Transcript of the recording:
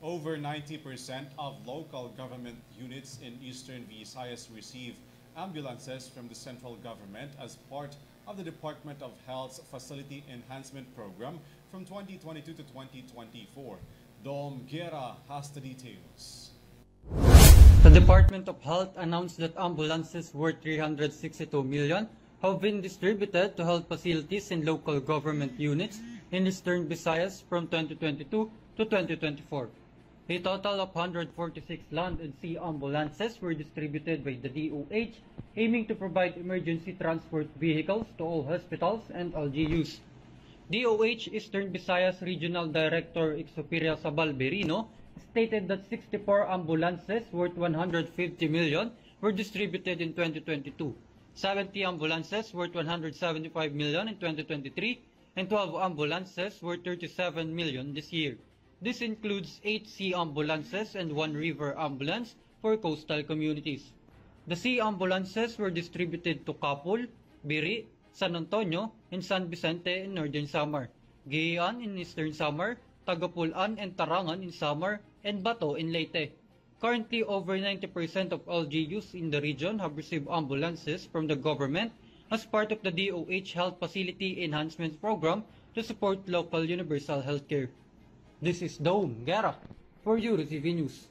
Over 90% of local government units in Eastern Visayas receive ambulances from the central government as part of the Department of Health's Facility Enhancement Program from 2022 to 2024. Dom Guerra has the details. The Department of Health announced that ambulances worth 362 million have been distributed to health facilities and local government units in Eastern Visayas from 2022 to 2024. A total of 146 land and sea ambulances were distributed by the DOH, aiming to provide emergency transport vehicles to all hospitals and LGUs. DOH Eastern Visayas Regional Director Ixopiria Sabal Berino stated that 64 ambulances worth 150 million were distributed in 2022, 70 ambulances worth 175 million in 2023, and 12 ambulances worth 37 million this year. This includes 8 sea ambulances and 1 river ambulance for coastal communities. The sea ambulances were distributed to Capul, Biri, San Antonio, and San Vicente in Northern Samar, Giyan in Eastern Samar, Tagapulan and Tarangan in Samar, and Bato in Leyte. Currently, over 90% of LGUs in the region have received ambulances from the government as part of the DOH Health Facility Enhancement Program to support local universal healthcare. This is Dom Guerra for URCV News.